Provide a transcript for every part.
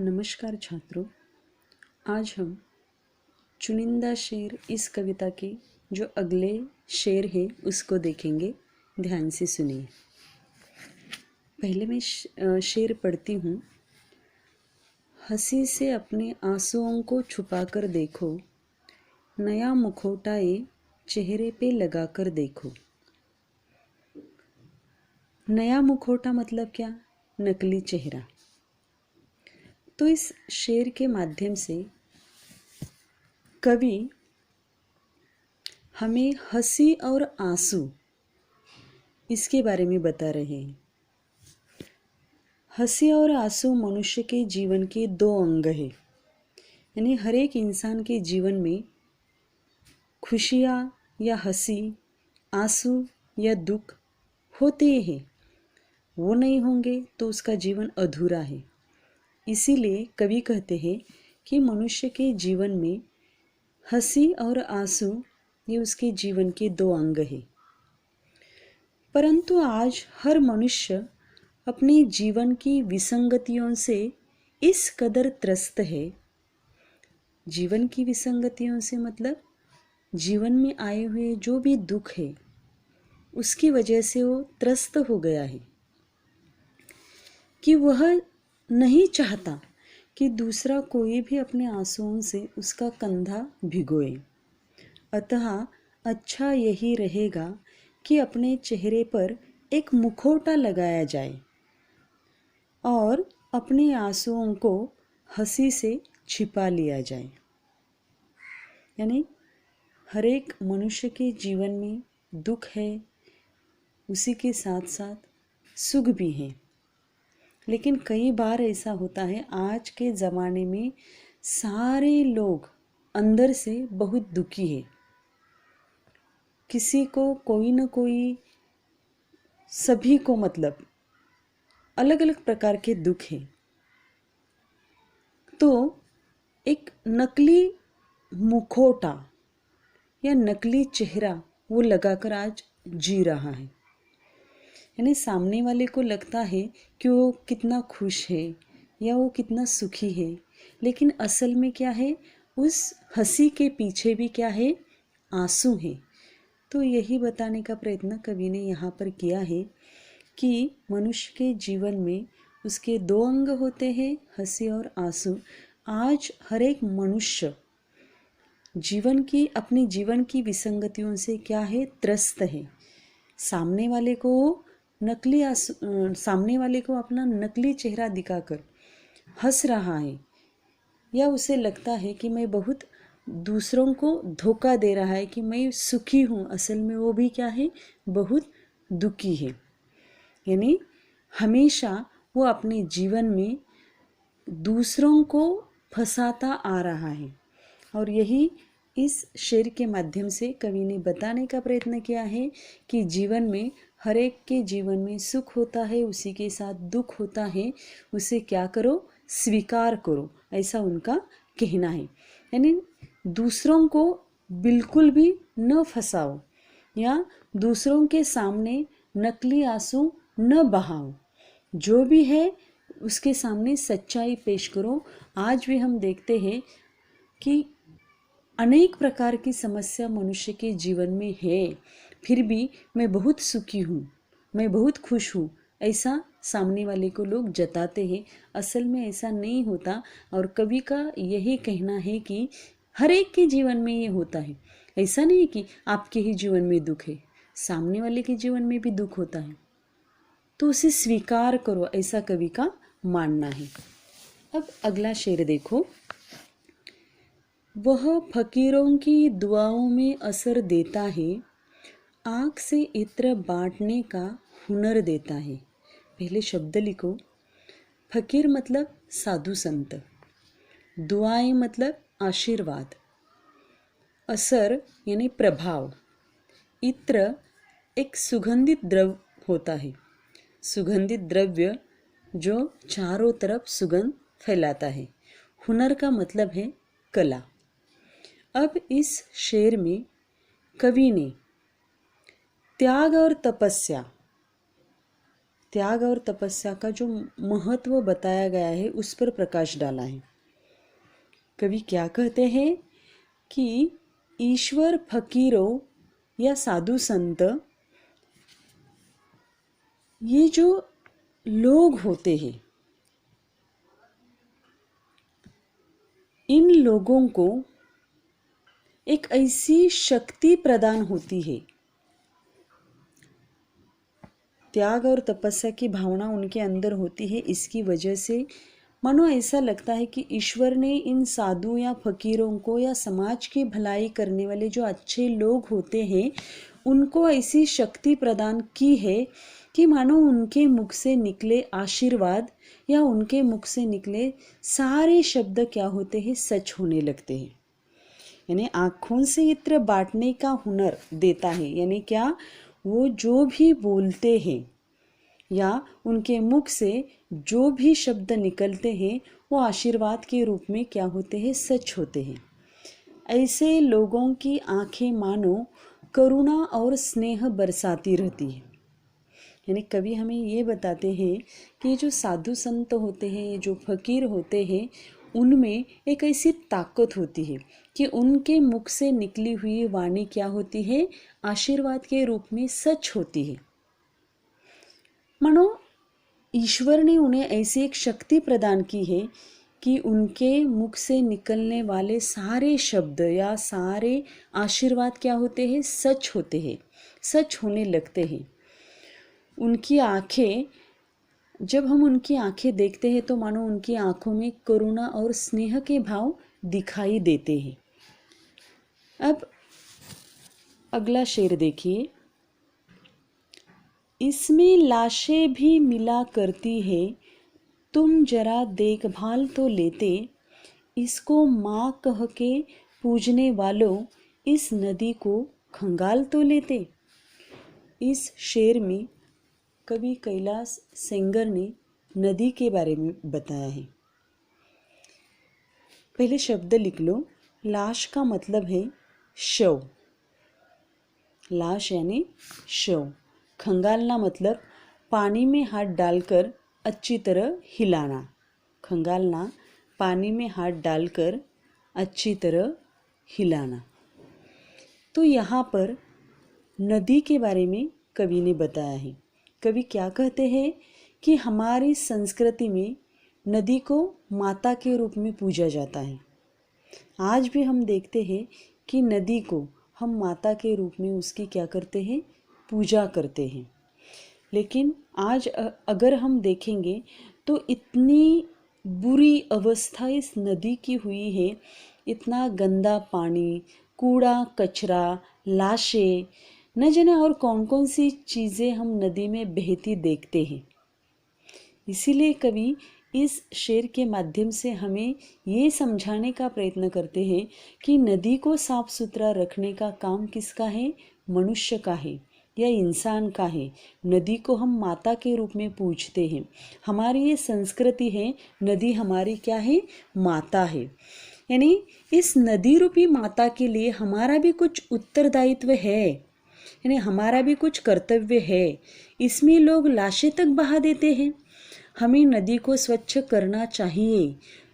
नमस्कार छात्रों। आज हम चुनिंदा शेर इस कविता के जो अगले शेर है उसको देखेंगे। ध्यान से सुनिए। पहले मैं शेर पढ़ती हूँ। हंसी से अपने आंसुओं को छुपाकर देखो, नया मुखौटा ये चेहरे पे लगाकर देखो। नया मुखौटा मतलब क्या? नकली चेहरा। तो इस शेर के माध्यम से कवि हमें हंसी और आंसू इसके बारे में बता रहे हैं। हंसी और आंसू मनुष्य के जीवन के दो अंग हैं। यानी हर एक इंसान के जीवन में खुशियाँ या हंसी, आंसू या दुख होते हैं। वो नहीं होंगे तो उसका जीवन अधूरा है। इसीलिए कवि कहते हैं कि मनुष्य के जीवन में हंसी और आंसू ये उसके जीवन के दो अंग हैं। परंतु आज हर मनुष्य अपने जीवन की विसंगतियों से इस कदर त्रस्त है। जीवन की विसंगतियों से मतलब जीवन में आए हुए जो भी दुख है उसकी वजह से वो त्रस्त हो गया है कि वह नहीं चाहता कि दूसरा कोई भी अपने आंसुओं से उसका कंधा भिगोए। अतः अच्छा यही रहेगा कि अपने चेहरे पर एक मुखौटा लगाया जाए और अपने आंसुओं को हंसी से छिपा लिया जाए। यानी हर एक मनुष्य के जीवन में दुख है, उसी के साथ साथ सुख भी है। लेकिन कई बार ऐसा होता है, आज के ज़माने में सारे लोग अंदर से बहुत दुखी है। किसी को कोई न कोई, सभी को मतलब अलग अलग प्रकार के दुख है। तो एक नकली मुखौटा या नकली चेहरा वो लगाकर आज जी रहा है। यानी सामने वाले को लगता है कि वो कितना खुश है या वो कितना सुखी है, लेकिन असल में क्या है, उस हंसी के पीछे भी क्या है, आंसू है। तो यही बताने का प्रयत्न कवि ने यहाँ पर किया है कि मनुष्य के जीवन में उसके दो अंग होते हैं, हंसी और आंसू। आज हर एक मनुष्य अपने जीवन की विसंगतियों से क्या है, त्रस्त है। सामने वाले को अपना नकली चेहरा दिखाकर हंस रहा है, या उसे लगता है कि मैं बहुत दूसरों को धोखा दे रहा है कि मैं सुखी हूँ, असल में वो भी क्या है, बहुत दुखी है। यानी हमेशा वो अपने जीवन में दूसरों को फंसाता आ रहा है। और यही इस शेर के माध्यम से कवि ने बताने का प्रयत्न किया है कि जीवन में हर एक के जीवन में सुख होता है, उसी के साथ दुख होता है। उसे क्या करो, स्वीकार करो, ऐसा उनका कहना है। यानी दूसरों को बिल्कुल भी न फंसाओ या दूसरों के सामने नकली आंसू न बहाओ। जो भी है उसके सामने सच्चाई पेश करो। आज भी हम देखते हैं कि अनेक प्रकार की समस्या मनुष्य के जीवन में है, फिर भी मैं बहुत सुखी हूँ, मैं बहुत खुश हूँ, ऐसा सामने वाले को लोग जताते हैं। असल में ऐसा नहीं होता। और कवि का यही कहना है कि हर एक के जीवन में ये होता है। ऐसा नहीं कि आपके ही जीवन में दुख है, सामने वाले के जीवन में भी दुख होता है, तो उसे स्वीकार करो, ऐसा कवि का मानना है। अब अगला शेर देखो। वह फकीरों की दुआओं में असर देता है, आँख से इत्र बांटने का हुनर देता है। पहले शब्द लिखो। फकीर मतलब साधु संत, दुआएं मतलब आशीर्वाद, असर यानी प्रभाव, इत्र एक सुगंधित द्रव्य होता है, सुगंधित द्रव्य जो चारों तरफ सुगंध फैलाता है। हुनर का मतलब है कला। अब इस शेर में कवि ने त्याग और तपस्या त्याग और तपस्या का जो महत्व बताया गया है उस पर प्रकाश डाला है। कवि क्या कहते हैं कि ईश्वर, फकीरों या साधु संत, ये जो लोग होते हैं, इन लोगों को एक ऐसी शक्ति प्रदान होती है, त्याग और तपस्या की भावना उनके अंदर होती है। इसकी वजह से मानो ऐसा लगता है कि ईश्वर ने इन साधु या फकीरों को या समाज की भलाई करने वाले जो अच्छे लोग होते हैं उनको ऐसी शक्ति प्रदान की है कि मानो उनके मुख से निकले आशीर्वाद या उनके मुख से निकले सारे शब्द क्या होते हैं, सच होने लगते हैं। यानी आँखों से इत्र बांटने का हुनर देता है। यानी क्या, वो जो भी बोलते हैं या उनके मुख से जो भी शब्द निकलते हैं वो आशीर्वाद के रूप में क्या होते हैं, सच होते हैं। ऐसे लोगों की आंखें मानो करुणा और स्नेह बरसाती रहती है। यानी कवि हमें ये बताते हैं कि जो साधु संत होते हैं, जो फकीर होते हैं, उनमें एक ऐसी ताकत होती है कि उनके मुख से निकली हुई वाणी क्या होती है, आशीर्वाद के रूप में सच होती है। मानो ईश्वर ने उन्हें ऐसी एक शक्ति प्रदान की है कि उनके मुख से निकलने वाले सारे शब्द या सारे आशीर्वाद क्या होते हैं, सच होते हैं, सच होने लगते हैं। उनकी आंखें, जब हम उनकी आंखें देखते हैं तो मानो उनकी आंखों में करुणा और स्नेह के भाव दिखाई देते हैं। अब अगला शेर देखिए, इसमें लाशें भी मिला करती है, तुम जरा देखभाल तो लेते, इसको माँ कह के पूजने वालों, इस नदी को खंगाल तो लेते। इस शेर में कवि कैलाश सेंगर ने नदी के बारे में बताया है। पहले शब्द लिख लो। लाश का मतलब है शव, लाश यानी शव। खंगालना मतलब पानी में हाथ डालकर अच्छी तरह हिलाना। खंगालना, पानी में हाथ डालकर अच्छी तरह हिलाना। तो यहाँ पर नदी के बारे में कवि ने बताया है। कवि क्या कहते हैं कि हमारी संस्कृति में नदी को माता के रूप में पूजा जाता है। आज भी हम देखते हैं कि नदी को हम माता के रूप में उसकी क्या करते हैं, पूजा करते हैं। लेकिन आज अगर हम देखेंगे तो इतनी बुरी अवस्था इस नदी की हुई है, इतना गंदा पानी, कूड़ा कचरा, लाशें, न जाने और कौन कौन सी चीज़ें हम नदी में बहती देखते हैं। इसीलिए कवि इस शेर के माध्यम से हमें ये समझाने का प्रयत्न करते हैं कि नदी को साफ सुथरा रखने का काम किसका है, मनुष्य का है या इंसान का है। नदी को हम माता के रूप में पूजते हैं। हमारी ये संस्कृति है, नदी हमारी क्या है, माता है। यानी इस नदी रूपी माता के लिए हमारा भी कुछ उत्तरदायित्व है, यानी हमारा भी कुछ कर्तव्य है। इसमें लोग लाशें तक बहा देते हैं। हमें नदी को स्वच्छ करना चाहिए।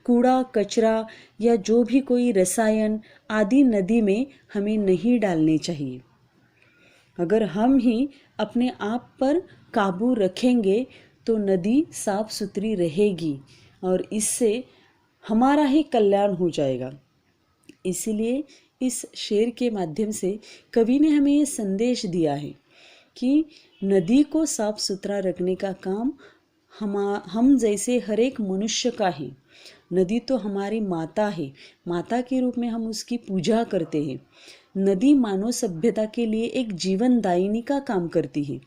कूड़ा कचरा या जो भी कोई रसायन आदि नदी में हमें नहीं डालने चाहिए। अगर हम ही अपने आप पर काबू रखेंगे तो नदी साफ सुथरी रहेगी और इससे हमारा ही कल्याण हो जाएगा। इसीलिए इस शेर के माध्यम से कवि ने हमें ये संदेश दिया है कि नदी को साफ सुथरा रखने का काम हम जैसे हर एक मनुष्य का है। नदी तो हमारी माता है, माता के रूप में हम उसकी पूजा करते हैं। नदी मानव सभ्यता के लिए एक जीवन दायिनी का काम करती है।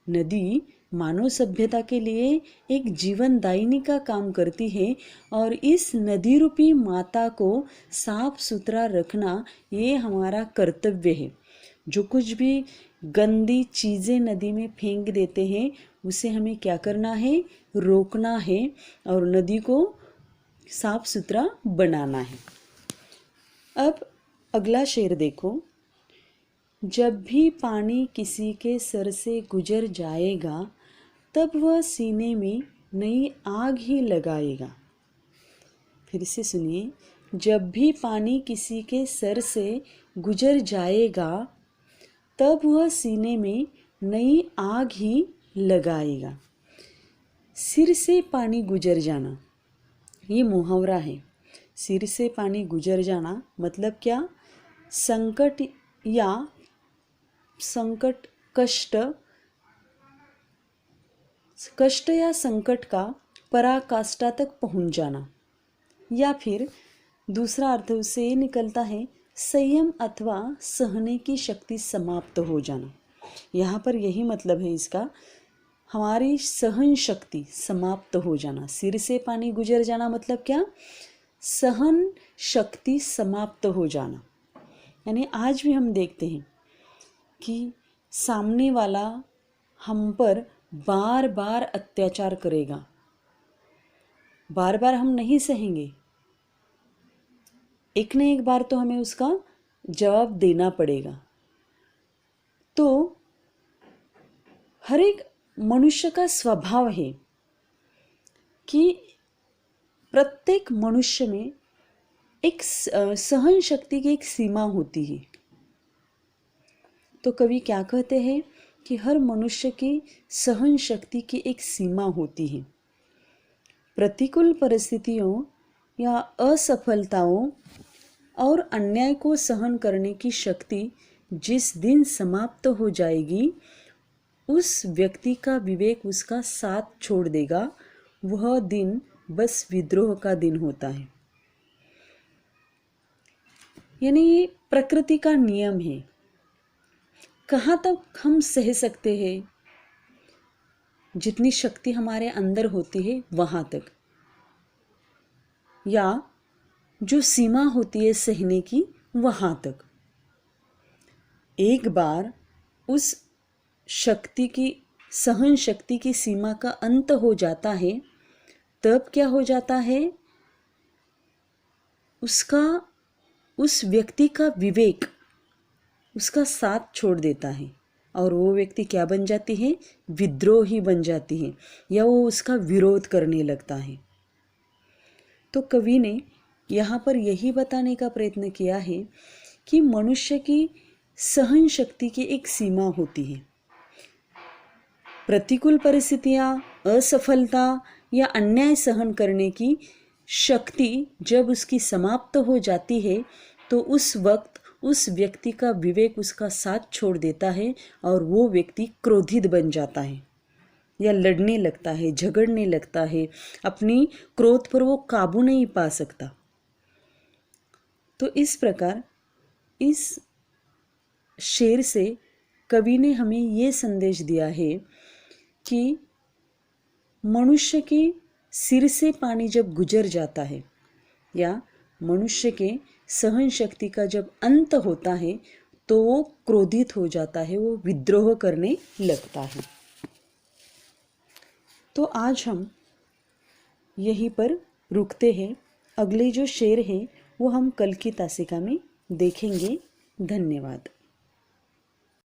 नदी मानव सभ्यता के लिए एक जीवन दायिनी का काम करती है और इस नदी रूपी माता को साफ सुथरा रखना ये हमारा कर्तव्य है। जो कुछ भी गंदी चीज़ें नदी में फेंक देते हैं उसे हमें क्या करना है, रोकना है और नदी को साफ सुथरा बनाना है। अब अगला शेर देखो, जब भी पानी किसी के सर से गुजर जाएगा तब वह सीने में नई आग ही लगाएगा। फिर से सुनिए, जब भी पानी किसी के सर से गुजर जाएगा तब वह सीने में नई आग ही लगाएगा। सिर से पानी गुजर जाना, ये मुहावरा है। सिर से पानी गुजर जाना मतलब क्या? संकट कष्ट या संकट का पराकाष्ठा तक पहुंच जाना। या फिर दूसरा अर्थ उसे निकलता है संयम अथवा सहने की शक्ति समाप्त हो जाना। यहाँ पर यही मतलब है इसका, हमारी सहन शक्ति समाप्त हो जाना। सिर से पानी गुजर जाना मतलब क्या? सहन शक्ति समाप्त हो जाना। यानी आज भी हम देखते हैं कि सामने वाला हम पर बार बार अत्याचार करेगा, बार बार हम नहीं सहेंगे, एक न एक बार तो हमें उसका जवाब देना पड़ेगा। तो हर एक मनुष्य का स्वभाव है कि प्रत्येक मनुष्य में एक सहन शक्ति की एक सीमा होती है। तो कवि क्या कहते हैं कि हर मनुष्य की सहन शक्ति की एक सीमा होती है। प्रतिकूल परिस्थितियों या असफलताओं और अन्याय को सहन करने की शक्ति जिस दिन समाप्त हो जाएगी, उस व्यक्ति का विवेक उसका साथ छोड़ देगा। वह दिन बस विद्रोह का दिन होता है। यानी ये प्रकृति का नियम है। कहाँ तक हम सह सकते हैं? जितनी शक्ति हमारे अंदर होती है वहाँ तक, या जो सीमा होती है सहने की वहाँ तक। एक बार उस शक्ति की, सहन शक्ति की सीमा का अंत हो जाता है, तब क्या हो जाता है? उस व्यक्ति का विवेक उसका साथ छोड़ देता है और वो व्यक्ति क्या बन जाती है? विद्रोही बन जाती है, या वो उसका विरोध करने लगता है। तो कवि ने यहाँ पर यही बताने का प्रयत्न किया है कि मनुष्य की सहन शक्ति की एक सीमा होती है। प्रतिकूल परिस्थितियाँ, असफलता या अन्याय सहन करने की शक्ति जब उसकी समाप्त हो जाती है तो उस वक्त उस व्यक्ति का विवेक उसका साथ छोड़ देता है और वो व्यक्ति क्रोधित बन जाता है या लड़ने लगता है, झगड़ने लगता है। अपनी क्रोध पर वो काबू नहीं पा सकता। तो इस प्रकार इस शेर से कवि ने हमें ये संदेश दिया है कि मनुष्य के सिर से पानी जब गुजर जाता है या मनुष्य के सहन शक्ति का जब अंत होता है तो वो क्रोधित हो जाता है, वो विद्रोह करने लगता है। तो आज हम यहीं पर रुकते हैं। अगले जो शेर है वो हम कल की तासिका में देखेंगे। धन्यवाद।